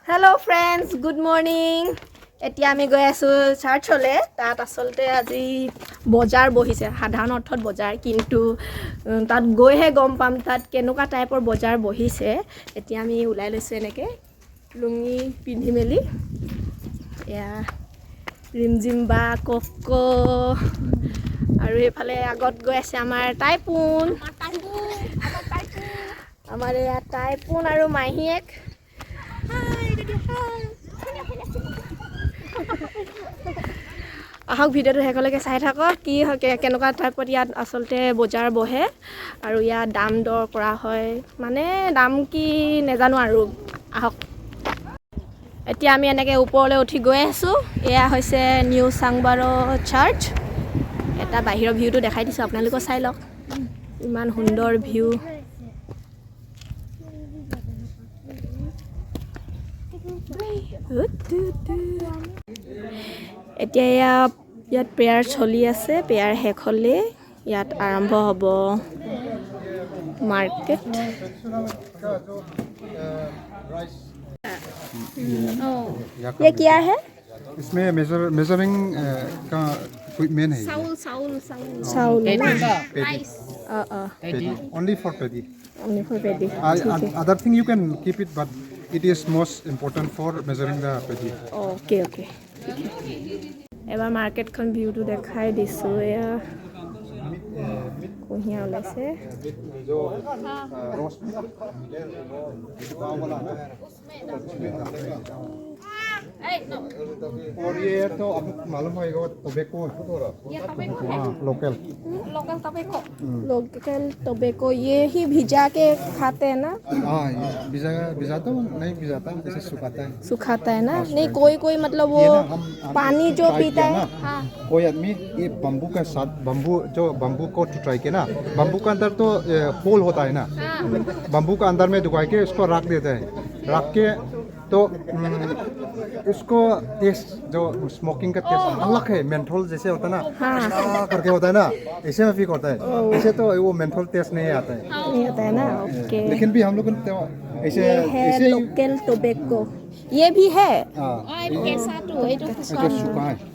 Hello friends, good morning. এতিয়া আমি গৈ আছো চাৰ্চলে তাত আসলতে আজি বজাৰ বহিছে সাধাৰণ অৰ্থত বজাৰ কিন্তু তাত গৈহে গম পাম তাত কেনেকুৱা টাইপৰ বজাৰ বহিছে এতিয়া আমি উলাই লৈছো এনেকে লুঙি পিন্ধি মেলি এয়া ৰিমজিম বা কোকো আৰু এফালে আগত গৈ আছে আমাৰ টাইপুন আমাৰ এয়া টাইপুন আৰু মাহিয়েক আহক ভিডিওটো হেকলৈকে চাই থাকক কি কেনেকুৱা টাইপত ইয়াত আসলতে বজাৰ বহে আৰু ইয়াত দাম দৰ কৰা হয় মানে দাম কি নেজানো আৰু আহক এতিয়া আমি এনেকে ওপৰলৈ উঠি গৈ আছো এয়া হৈছে নিউ সাংবাৰো চাৰ্চ এটা বাহিৰৰ ভিউটো দেখাই দিছো আপোনালোকে চাই লওক ইমান সুন্দৰ ভিউ এতিয়া ইয়াত প্ৰেয়াৰ চলি আছে প্ৰেয়াৰ শেষ হ'লে ইয়াত আৰম্ভ হ'ব মাৰ্কেট ये क्या है इसमें मेजरिंग का इक्विपमेंट है Saul only for paddy only for paddy other thing you can keep it but it is most important for measuring the paddy okay okay এবাৰ মাৰ্কেটখন ভিউটো দেখাই দিছো এয়া কুহিয়া ওলাইছে और ये तो अब मालूम होगा टोबैको लोकल लोकल टोबैको ये ही भिजा के खाते हैं ना हाँ भिजा तो नहीं भिजाता ऐसे सुखाता है ना नहीं कोई मतलब वो पानी जो पीता है हाँ कोई आदमी ये बम्बू का साथ बम्बू को ट्राई के ना बम्बू का अंदर तो होल होता है ना बम्बू का अंदर में दुकाई के उसको रख देता है रख के तो उसको टेस्ट जो स्मोकिंग का टेस्ट अलग है मेंथोल जैसे होता है ना करके होता है ना ऐसे में फीक होता है ऐसे तो वो मेंथोल टेस्ट नहीं आता है ना ओके लेकिन भी हम लोग ऐसे ऐसे लोकल टोबैको ये भी है कैसा तो सूखा है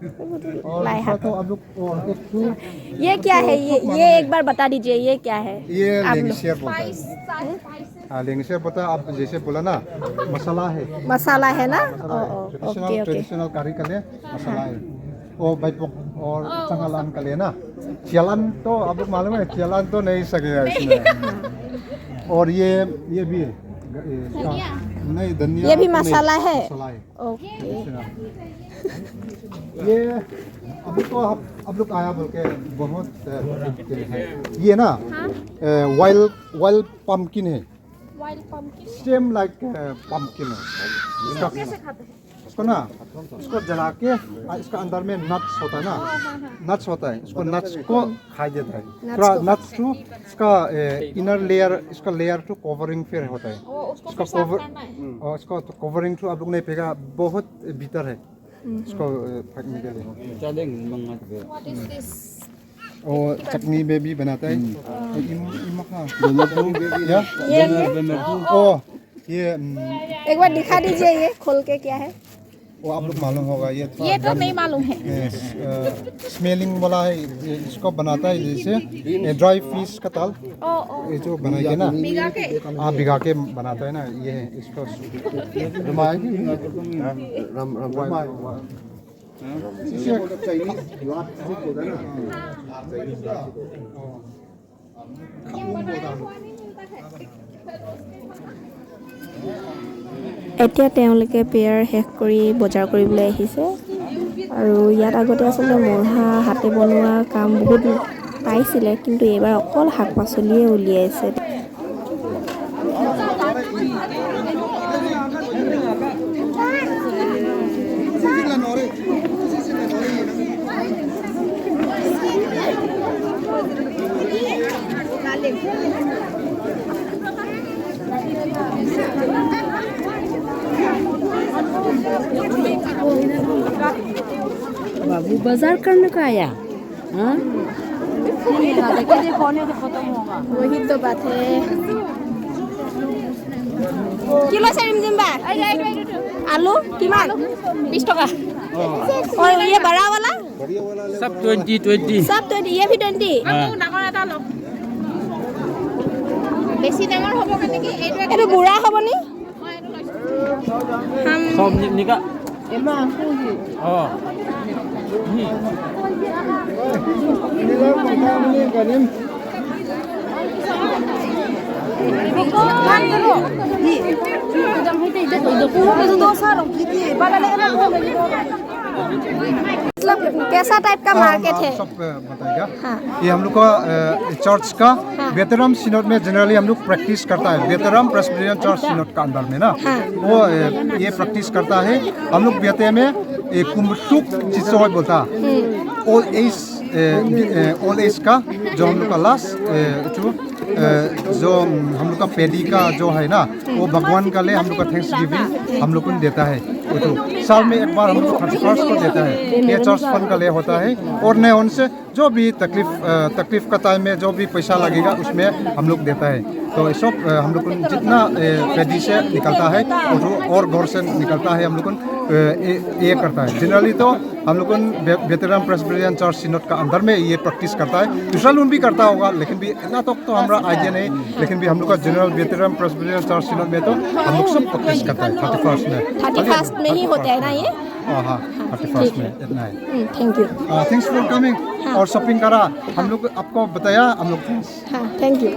तो अब लोग ये क्या है ये एक बार बता दीजिए ये क्या है ये लेंगशियर बोलता है हाँ लेंगशियर बोलता है आप जैसे बोला ना मसाला है ना ट्रेडिशनल करी के लिए मसाला है और भाईपोक और चंगालान के लिए ना चियालान तो आप लोग मालूम है चियालान तो नहीं सकेगा इसमें और ये भी है नहीं धनिया ये भी मसाला है ओके ये अभी तो अब लोग आया बोल के बहुत है ये ना वाइल्ड पम्पकिन है सेम लाइक पम्पकिन है इसको ना इसको जला के इसका अंदर में नट्स होता है ना नट्स होता है इसको नट्स को खा देता है पूरा नट्स टू इसका इनर लेयर इसका लेयर टू कवरिंग फिर होता है इसका कवर और इसका कवरिंग टू आप लोग नहीं पेगा बहुत भीतर है इसको फेंकने के लिए और चटनी में भी बनाता है ये एक बार दिखा दीजिए ये खोल के क्या है वो आप लोग मालूम होगा ये तो नहीं मालूम है स्मेलिंग वाला है इसको बनाता है जैसे ड्राई फिश का ताल ये जो बनाएंगे ना हाँ भिगा के बनाता है ना ये है इसको এতিয়া তেওঁলোকে পেয়াৰ শেষ কৰি বজাৰ কৰিবলৈ আহিছে আৰু ইয়াত আগতে আচলতে মূঢ়া হাতে বনোৱা কাম বহুত পাইছিলে কিন্তু এইবাৰ অকল শাক পাচলিয়ে উলিয়াইছে बाबू बाजार करने का आया हाँ वही तो बात है কি লৈছে ৰিমজিম বা আলু কিমান 20 টকা और ये बड़ा वाला सब 20 सब 20 ये भी 20 ডাঙৰ এটা লওক বেছি ডাঙৰ হ'ব নেকি এইটো বুঢ়া হ'ব নি सब निका oh कैसा टाइप का मार्केट है सब बताएगा ये हम लोग का चर्च का बेतराम सिनोड में जनरली हम लोग प्रैक्टिस करता है बेतराम प्रेस्बिटेरियन चर्च सिनोड का अंदर में ना वो ये प्रैक्टिस करता है हम लोग बेते में कुम्बटुक चिसोय बोलता ओल्ड एज का जो हम लोग का लास्ट जो हम लोग का पेडी का जो है ना वो भगवान का लिए हम लोग का थैंक्स गिविंग हम लोग को देता है वो तो साल में एक बार हम लोग 31st को देता है ये चर्च फंड का लिए होता है और नहीं उनसे जो भी तकलीफ का टाइम में जो भी पैसा लगेगा उसमें हम लोग देता है तो ये सब हम लोग को जितना पेडी से निकलता है और घर से निकलता है हम लोग को ये करता है जनरली तो हम लोग बेतराम प्रेस्बिटेरियन चर्च सिनोड का अंदर में ये प्रैक्टिस करता है दूसरा लोग भी करता होगा लेकिन भी इतना तो हमारा आइडिया नहीं लेकिन भी हम लोग का जनरल बेतराम प्रेस्बिटेरियन चर्च सिनोड में तो हम लोग सब प्रैक्टिस करता है 31st में ही होता है ना ये हाँ 31st में इतना है thank you thanks for coming और शॉपिंग करा हम लोग आपको बताया हम लोग हाँ थैंक यू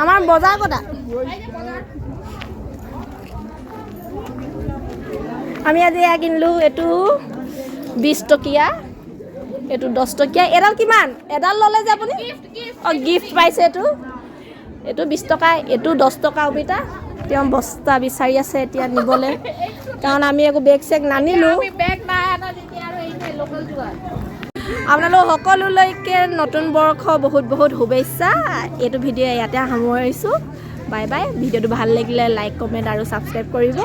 আমার বজাৰ কটা আমি আজি এয়া কিনিলোঁ এইটো 20 টকীয়া এইটো 10 টকীয়া এডাল কিমান এডাল ল'লে যে আপুনি অঁ গিফ্ট পাইছে এইটো 20 টকা এইটো 10 টকা অবিতা তেওঁ বস্তা বিচাৰি আছে এতিয়া নিবলৈ কাৰণ আমি একো বেগ চেগ নানিলোঁ আপোনালোক সকলোলৈকে নতুন বৰ্ষ বহুত বহুত শুভেচ্ছা এইটো ভিডিঅ' ইয়াতে সামৰিছোঁ বাই বাই ভিডিঅ'টো ভাল লাগিলে লাইক কমেণ্ট আৰু ছাবস্ক্ৰাইব কৰিব